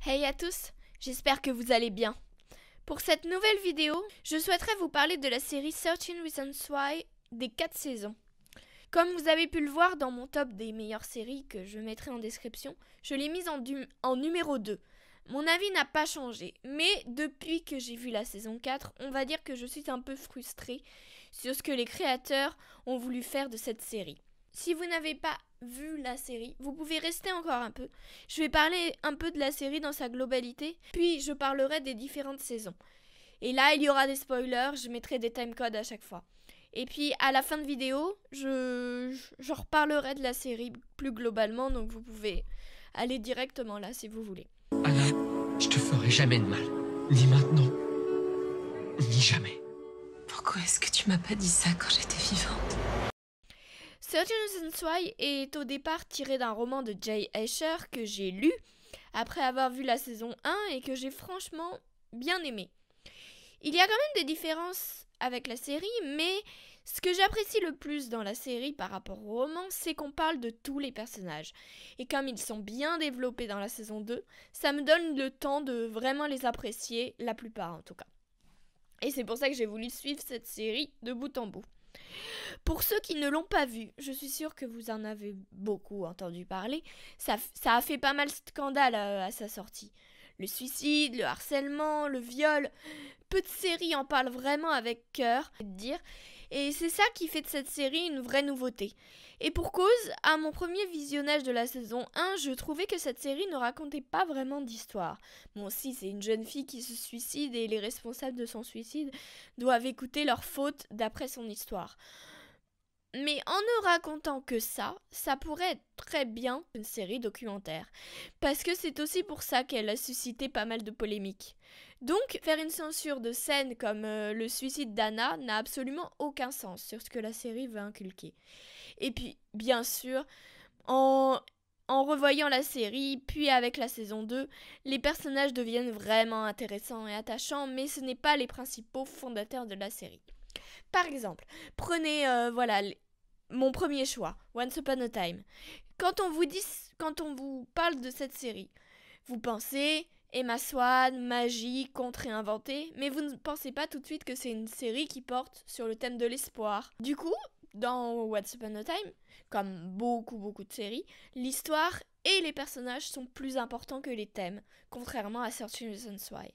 Hey à tous, j'espère que vous allez bien. Pour cette nouvelle vidéo, je souhaiterais vous parler de la série 13 Reasons Why des 4 saisons. Comme vous avez pu le voir dans mon top des meilleures séries que je mettrai en description, je l'ai mise en numéro 2. Mon avis n'a pas changé, mais depuis que j'ai vu la saison 4, on va dire que je suis un peu frustrée sur ce que les créateurs ont voulu faire de cette série. Si vous n'avez pas vu la série, vous pouvez rester encore un peu. Je vais parler un peu de la série dans sa globalité, puis je parlerai des différentes saisons. Et là, il y aura des spoilers, je mettrai des timecodes à chaque fois. Et puis, à la fin de vidéo, je reparlerai de la série plus globalement, donc vous pouvez aller directement là si vous voulez. Anna, je te ferai jamais de mal. Ni maintenant, ni jamais. Pourquoi est-ce que tu m'as pas dit ça quand j'étais vivante? 13 Reasons Why est au départ tiré d'un roman de Jay Asher que j'ai lu après avoir vu la saison 1 et que j'ai franchement bien aimé. Il y a quand même des différences avec la série, mais ce que j'apprécie le plus dans la série par rapport au roman, c'est qu'on parle de tous les personnages. Et comme ils sont bien développés dans la saison 2, ça me donne le temps de vraiment les apprécier, la plupart en tout cas. Et c'est pour ça que j'ai voulu suivre cette série de bout en bout. Pour ceux qui ne l'ont pas vu, je suis sûre que vous en avez beaucoup entendu parler, ça a fait pas mal de scandale à sa sortie. Le suicide, le harcèlement, le viol, peu de séries en parlent vraiment avec cœur, et c'est ça qui fait de cette série une vraie nouveauté. Et pour cause, à mon premier visionnage de la saison 1, je trouvais que cette série ne racontait pas vraiment d'histoire. Bon, si, c'est une jeune fille qui se suicide et les responsables de son suicide doivent écouter leurs fautes d'après son histoire. Mais en ne racontant que ça pourrait être très bien une série documentaire. Parce que c'est aussi pour ça qu'elle a suscité pas mal de polémiques. Donc, faire une censure de scènes comme le suicide d'Anna n'a absolument aucun sens sur ce que la série veut inculquer. Et puis, bien sûr, en revoyant la série, puis avec la saison 2, les personnages deviennent vraiment intéressants et attachants, mais ce n'est pas les principaux fondateurs de la série. Par exemple, prenez mon premier choix, Once Upon a Time. Quand on vous parle de cette série, vous pensez Emma Swan, magie, contes réinventés, mais vous ne pensez pas tout de suite que c'est une série qui porte sur le thème de l'espoir. Du coup, dans Once Upon a Time, comme beaucoup de séries, l'histoire et les personnages sont plus importants que les thèmes, contrairement à 13 Reasons Why.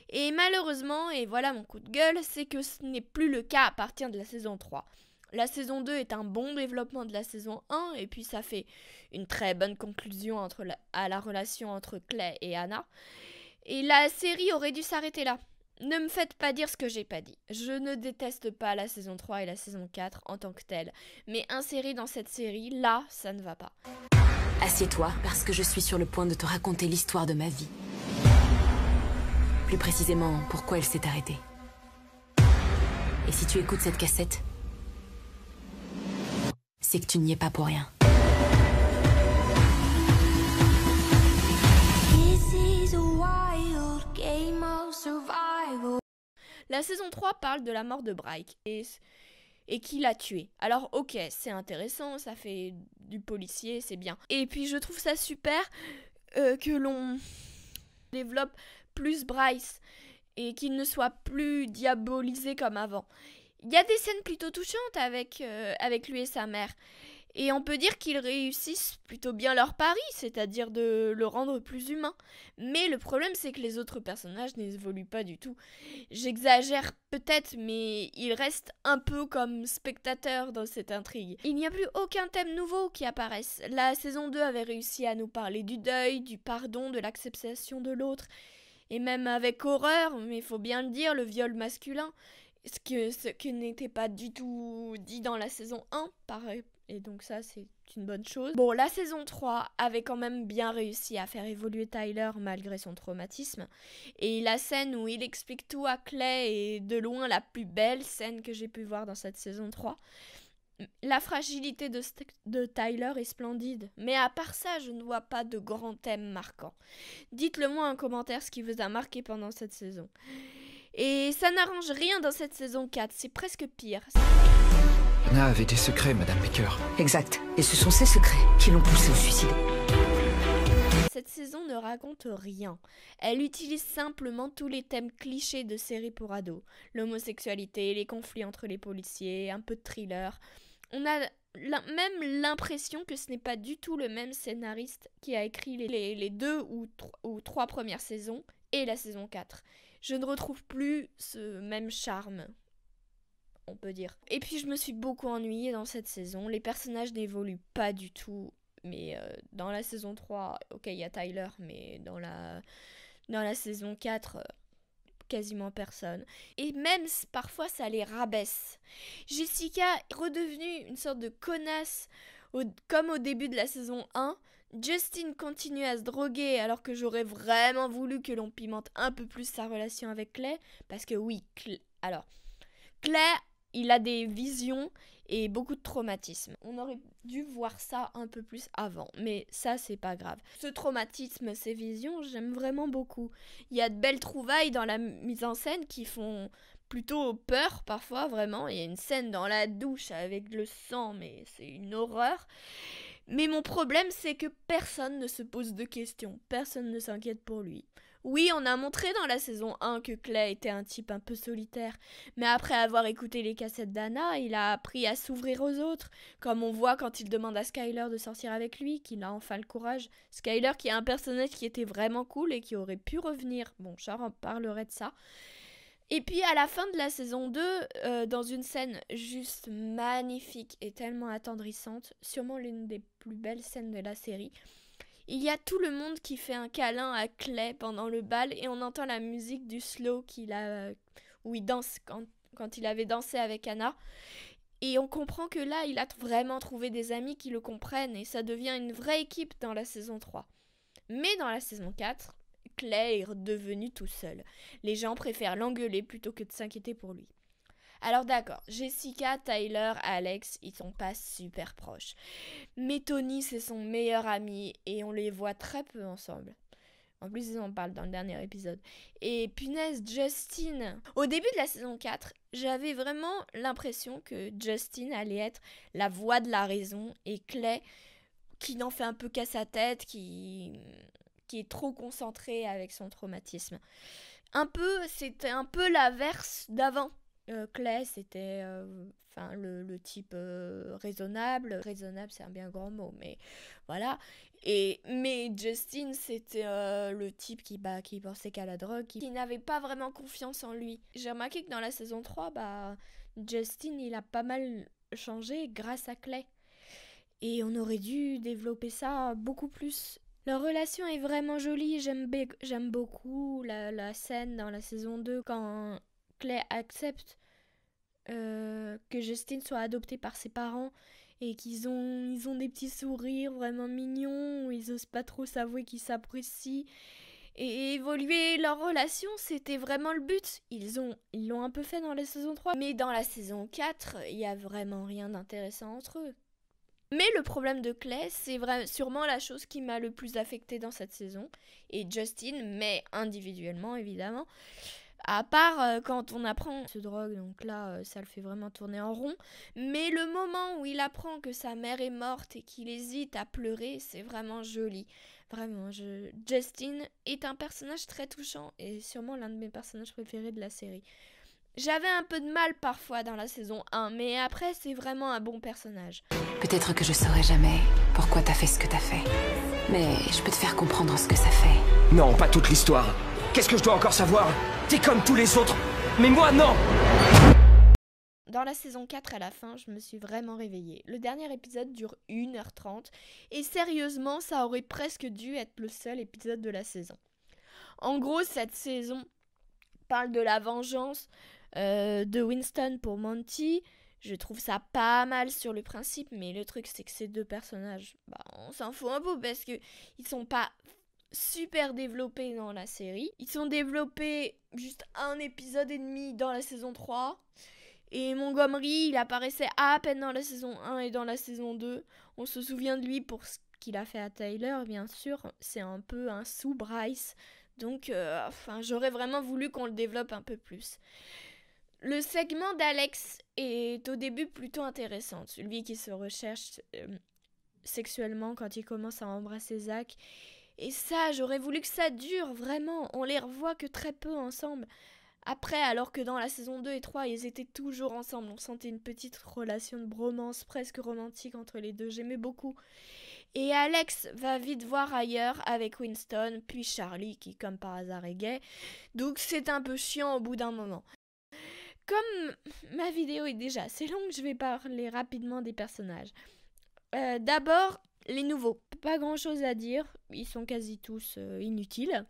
Et malheureusement, et voilà mon coup de gueule, c'est que ce n'est plus le cas à partir de la saison 3. La saison 2 est un bon développement de la saison 1, et puis ça fait une très bonne conclusion à la relation entre Clay et Anna. Et la série aurait dû s'arrêter là. Ne me faites pas dire ce que j'ai pas dit. Je ne déteste pas la saison 3 et la saison 4 en tant que telle, mais insérer dans cette série, là, ça ne va pas. Assieds-toi, parce que je suis sur le point de te raconter l'histoire de ma vie. Plus précisément, pourquoi elle s'est arrêtée. Et si tu écoutes cette cassette, c'est que tu n'y es pas pour rien. La saison 3 parle de la mort de Bryce et qui l'a tué. Alors ok, c'est intéressant, ça fait du policier, c'est bien. Et puis je trouve ça super que l'on développe plus Bryce et qu'il ne soit plus diabolisé comme avant. Il y a des scènes plutôt touchantes avec lui et sa mère. Et on peut dire qu'ils réussissent plutôt bien leur pari, c'est-à-dire de le rendre plus humain. Mais le problème, c'est que les autres personnages n'évoluent pas du tout. J'exagère peut-être, mais ils restent un peu comme spectateurs dans cette intrigue. Il n'y a plus aucun thème nouveau qui apparaisse. La saison 2 avait réussi à nous parler du deuil, du pardon, de l'acceptation de l'autre. Et même avec horreur, mais il faut bien le dire, le viol masculin. Ce qui n'était pas du tout dit dans la saison 1, pareil. Et donc ça, c'est une bonne chose. Bon, la saison 3 avait quand même bien réussi à faire évoluer Tyler malgré son traumatisme. Et la scène où il explique tout à Clay est de loin la plus belle scène que j'ai pu voir dans cette saison 3. La fragilité de Tyler est splendide. Mais à part ça, je ne vois pas de grands thèmes marquants. Dites-le moi en commentaire ce qui vous a marqué pendant cette saison. Et ça n'arrange rien dans cette saison 4, c'est presque pire. Anna avait des secrets, Madame Baker. Exact. Et ce sont ces secrets qui l'ont poussée au suicide. cette saison ne raconte rien. Elle utilise simplement tous les thèmes clichés de séries pour ados. L'homosexualité, les conflits entre les policiers, un peu de thriller. On a même l'impression que ce n'est pas du tout le même scénariste qui a écrit les 2 ou 3 premières saisons et la saison 4. Je ne retrouve plus ce même charme, on peut dire. Et puis je me suis beaucoup ennuyée dans cette saison. Les personnages n'évoluent pas du tout. Mais dans la saison 3, ok, il y a Tyler, mais dans la saison 4, quasiment personne. Et même parfois, ça les rabaisse. Jessica est redevenue une sorte de connasse, comme au début de la saison 1. Justin continue à se droguer alors que j'aurais vraiment voulu que l'on pimente un peu plus sa relation avec Clay. Parce que oui, Clay, il a des visions et beaucoup de traumatisme. On aurait dû voir ça un peu plus avant, mais ça, c'est pas grave. Ce traumatisme, ces visions, j'aime vraiment beaucoup. Il y a de belles trouvailles dans la mise en scène qui font plutôt peur parfois, vraiment. Il y a une scène dans la douche avec le sang, mais c'est une horreur. Mais mon problème, c'est que personne ne se pose de questions. Personne ne s'inquiète pour lui. Oui, on a montré dans la saison 1 que Clay était un type un peu solitaire, mais après avoir écouté les cassettes d'Anna, il a appris à s'ouvrir aux autres, comme on voit quand il demande à Skyler de sortir avec lui, qu'il a enfin le courage. Skyler qui est un personnage qui était vraiment cool et qui aurait pu revenir. Bon, je reparlerai de ça. Et puis à la fin de la saison 2, dans une scène juste magnifique et tellement attendrissante, sûrement l'une des plus belles scènes de la série, il y a tout le monde qui fait un câlin à Clay pendant le bal et on entend la musique du slow où il danse quand il avait dansé avec Anna. Et on comprend que là, il a vraiment trouvé des amis qui le comprennent et ça devient une vraie équipe dans la saison 3. Mais dans la saison 4, Clay est redevenu tout seul. Les gens préfèrent l'engueuler plutôt que de s'inquiéter pour lui. Alors d'accord, Jessica, Tyler, Alex, ils sont pas super proches. Mais Tony, c'est son meilleur ami et on les voit très peu ensemble. En plus, ils en parlent dans le dernier épisode. Et punaise, Justin. Au début de la saison 4, j'avais vraiment l'impression que Justin allait être la voix de la raison et Clay, qui n'en fait un peu qu'à sa tête, qui est trop concentré avec son traumatisme. C'était un peu l'inverse d'avant. Clay, c'était le type raisonnable. Raisonnable, c'est un bien grand mot, mais voilà. Mais Justin, c'était le type qui pensait qu'à la drogue, qui n'avait pas vraiment confiance en lui. J'ai remarqué que dans la saison 3, Justin, il a pas mal changé grâce à Clay. Et on aurait dû développer ça beaucoup plus. Leur relation est vraiment jolie, j'aime beaucoup la scène dans la saison 2 quand Clay accepte que Justin soit adopté par ses parents et qu'ils ont des petits sourires vraiment mignons où ils osent pas trop s'avouer qu'ils s'apprécient. Et évoluer leur relation, c'était vraiment le but. Ils l'ont un peu fait dans la saison 3, mais dans la saison 4, il y a vraiment rien d'intéressant entre eux. Mais le problème de Clay, c'est sûrement la chose qui m'a le plus affectée dans cette saison. Et Justin, mais individuellement évidemment. À part quand on apprend ce drogue, donc là, ça le fait vraiment tourner en rond. Mais le moment où il apprend que sa mère est morte et qu'il hésite à pleurer, c'est vraiment joli. Vraiment, Justin est un personnage très touchant et sûrement l'un de mes personnages préférés de la série. J'avais un peu de mal parfois dans la saison 1, mais après, c'est vraiment un bon personnage. Peut-être que je saurai jamais pourquoi t'as fait ce que t'as fait. Mais je peux te faire comprendre ce que ça fait. Non, pas toute l'histoire. Qu'est-ce que je dois encore savoir? T'es comme tous les autres. Mais moi, non! Dans la saison 4, à la fin, je me suis vraiment réveillée. Le dernier épisode dure 1h30, et sérieusement, ça aurait presque dû être le seul épisode de la saison. En gros, cette saison parle de la vengeance de Winston pour Monty. Je trouve ça pas mal sur le principe, mais le truc, c'est que ces deux personnages, on s'en fout un peu parce qu'ils sont pas super développés dans la série. Ils sont développés juste un épisode et demi dans la saison 3. Et Montgomery, il apparaissait à peine dans la saison 1 et dans la saison 2. On se souvient de lui pour ce qu'il a fait à Tyler, bien sûr. C'est un peu un sous-Bryce. Donc, j'aurais vraiment voulu qu'on le développe un peu plus. Le segment d'Alex est au début plutôt intéressant. Celui qui se recherche sexuellement quand il commence à embrasser Zach. Et ça, j'aurais voulu que ça dure, vraiment. On les revoit que très peu ensemble. Après, alors que dans la saison 2 et 3, ils étaient toujours ensemble. On sentait une petite relation de bromance presque romantique entre les deux. J'aimais beaucoup. Et Alex va vite voir ailleurs avec Winston, puis Charlie, qui comme par hasard est gay. Donc c'est un peu chiant au bout d'un moment. Comme ma vidéo est déjà assez longue, je vais parler rapidement des personnages. D'abord, les nouveaux. Pas grand chose à dire, ils sont quasi tous inutiles.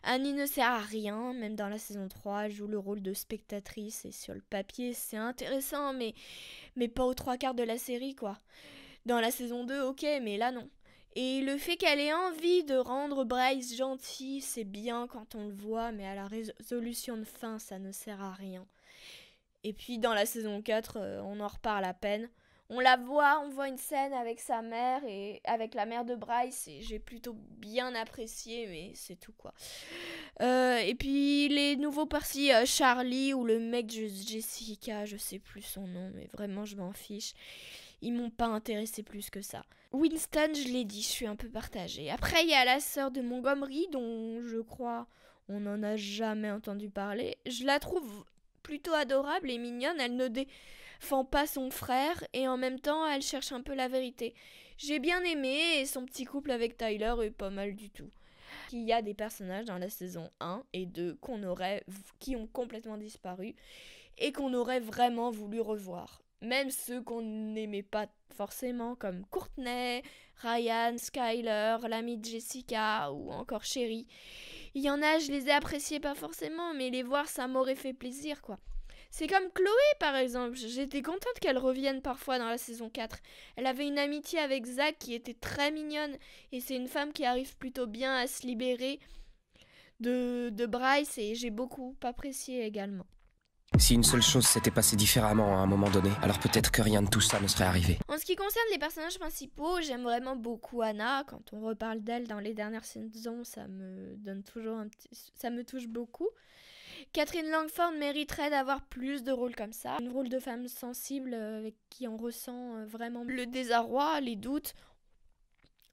Annie ne sert à rien, même dans la saison 3, elle joue le rôle de spectatrice et sur le papier c'est intéressant, mais pas aux 3/4 de la série quoi. Dans la saison 2, ok, mais là non. Et le fait qu'elle ait envie de rendre Bryce gentil, c'est bien quand on le voit, mais à la résolution de fin, ça ne sert à rien. Et puis dans la saison 4, on en reparle à peine. On la voit, on voit une scène avec sa mère et avec la mère de Bryce et j'ai plutôt bien apprécié, mais c'est tout quoi. Et puis les nouveaux partis, Charlie ou le mec de Jessica, je sais plus son nom, mais vraiment je m'en fiche. Ils m'ont pas intéressé plus que ça. Winston, je l'ai dit, je suis un peu partagée. Après, il y a la sœur de Montgomery, dont je crois on n'en a jamais entendu parler. Je la trouve plutôt adorable et mignonne. Elle ne défend pas son frère et en même temps, elle cherche un peu la vérité. J'ai bien aimé et son petit couple avec Tyler est pas mal du tout. Il y a des personnages dans la saison 1 et 2 qui ont complètement disparu et qu'on aurait vraiment voulu revoir. Même ceux qu'on n'aimait pas forcément, comme Courtney, Ryan, Skyler, l'ami de Jessica ou encore Sherry. Il y en a, je les ai appréciés pas forcément, mais les voir, ça m'aurait fait plaisir, quoi. C'est comme Chloé, par exemple. J'étais contente qu'elle revienne parfois dans la saison 4. Elle avait une amitié avec Zach qui était très mignonne, et c'est une femme qui arrive plutôt bien à se libérer de Bryce, et j'ai beaucoup apprécié également. Si une seule chose s'était passée différemment à un moment donné, alors peut-être que rien de tout ça ne serait arrivé. En ce qui concerne les personnages principaux, j'aime vraiment beaucoup Anna. Quand on reparle d'elle dans les dernières saisons, ça me donne toujours ça me touche beaucoup. Catherine Langford mériterait d'avoir plus de rôles comme ça. Un rôle de femme sensible avec qui on ressent vraiment le désarroi, les doutes.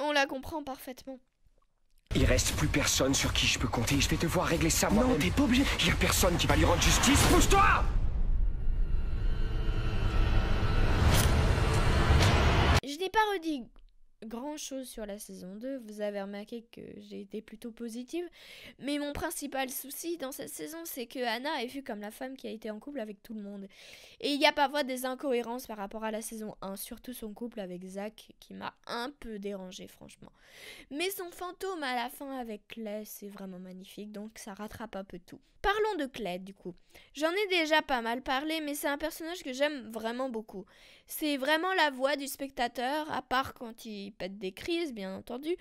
On la comprend parfaitement. Il reste plus personne sur qui je peux compter. Je vais devoir régler ça moi-même. Non, t'es pas obligé. Y a personne qui va lui rendre justice. Pousse-toi! Je n'ai pas redit grand chose sur la saison 2. Vous avez remarqué que j'ai été plutôt positive. Mais mon principal souci dans cette saison, c'est que Anna est vue comme la femme qui a été en couple avec tout le monde. Et il y a parfois des incohérences par rapport à la saison 1. Surtout son couple avec Zach qui m'a un peu dérangée franchement. Mais son fantôme à la fin avec Clay, c'est vraiment magnifique. Donc ça rattrape un peu tout. Parlons de Clay du coup. J'en ai déjà pas mal parlé, mais c'est un personnage que j'aime vraiment beaucoup. C'est vraiment la voix du spectateur, à part quand il pète des crises, bien entendu.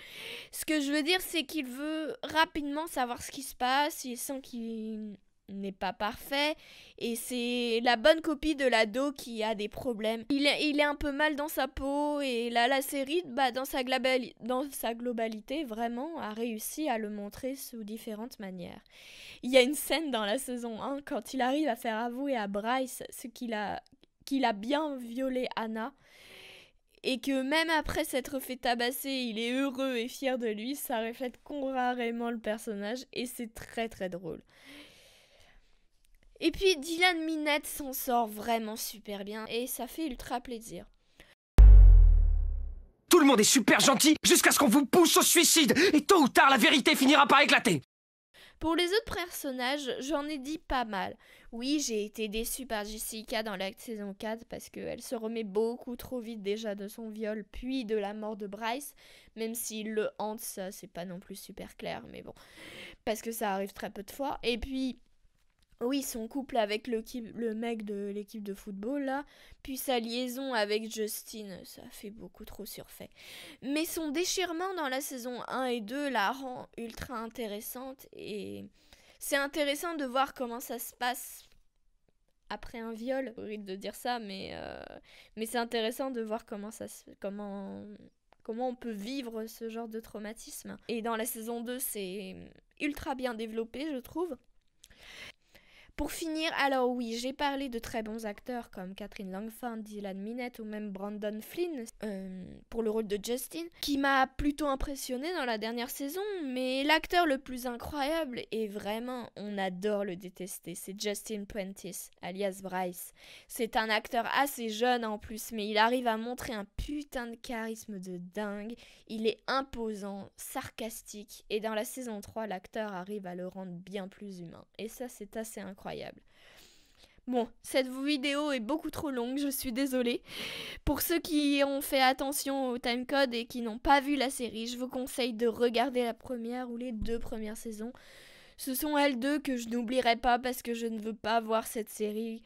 Ce que je veux dire, c'est qu'il veut rapidement savoir ce qui se passe, il sent qu'il n'est pas parfait, et c'est la bonne copie de l'ado qui a des problèmes. Il est un peu mal dans sa peau, et là, la série, dans sa globalité, vraiment, a réussi à le montrer sous différentes manières. Il y a une scène dans la saison 1, quand il arrive à faire avouer à Bryce qu'il a bien violé Anna, et que même après s'être fait tabasser, il est heureux et fier de lui, ça reflète carrément le personnage, et c'est très très drôle. Et puis Dylan Minnette s'en sort vraiment super bien, et ça fait ultra plaisir. Tout le monde est super gentil jusqu'à ce qu'on vous pousse au suicide. Et tôt ou tard, la vérité finira par éclater. Pour les autres personnages, j'en ai dit pas mal. Oui, j'ai été déçue par Jessica dans la saison 4 parce qu'elle se remet beaucoup trop vite déjà de son viol puis de la mort de Bryce. Même s'il le hante, ça c'est pas non plus super clair, mais bon. Parce que ça arrive très peu de fois. Et puis, oui, son couple avec le mec de l'équipe de football, là, puis sa liaison avec Justin, ça fait beaucoup trop surfait. Mais son déchirement dans la saison 1 et 2 la rend ultra intéressante, et c'est intéressant de voir comment ça se passe après un viol. Horrible de dire ça, mais c'est intéressant de voir comment on peut vivre ce genre de traumatisme. Et dans la saison 2, c'est ultra bien développé, je trouve. Pour finir, alors oui, j'ai parlé de très bons acteurs comme Catherine Langford, Dylan Minnette ou même Brandon Flynn pour le rôle de Justin, qui m'a plutôt impressionné dans la dernière saison, mais l'acteur le plus incroyable, et vraiment, on adore le détester, c'est Justin Prentice, alias Bryce. C'est un acteur assez jeune en plus, mais il arrive à montrer un putain de charisme de dingue. Il est imposant, sarcastique, et dans la saison 3, l'acteur arrive à le rendre bien plus humain. Et ça, c'est assez incroyable. Bon, cette vidéo est beaucoup trop longue, je suis désolée. Pour ceux qui ont fait attention au timecode et qui n'ont pas vu la série, je vous conseille de regarder la première ou les 2 premières saisons. Ce sont elles 2 que je n'oublierai pas parce que je ne veux pas voir cette série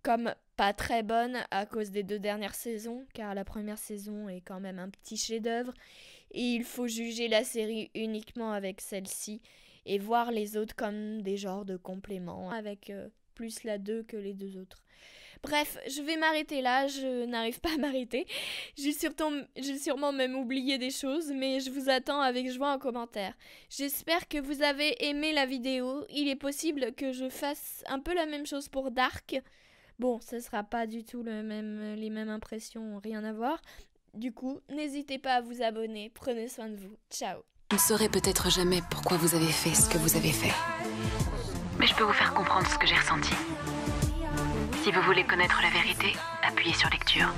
comme pas très bonne à cause des 2 dernières saisons, car la première saison est quand même un petit chef-d'œuvre et il faut juger la série uniquement avec celle-ci et voir les autres comme des genres de compléments avec plus la 2 que les 2 autres. Bref, je vais m'arrêter là, je n'arrive pas à m'arrêter. J'ai sûrement même oublié des choses, mais je vous attends avec joie en commentaire. J'espère que vous avez aimé la vidéo. Il est possible que je fasse un peu la même chose pour Dark. Bon, ce sera pas du tout les mêmes impressions, rien à voir. Du coup, n'hésitez pas à vous abonner. Prenez soin de vous. Ciao. Je ne saurai peut-être jamais pourquoi vous avez fait ce que vous avez fait. Mais je peux vous faire comprendre ce que j'ai ressenti. Si vous voulez connaître la vérité, appuyez sur lecture.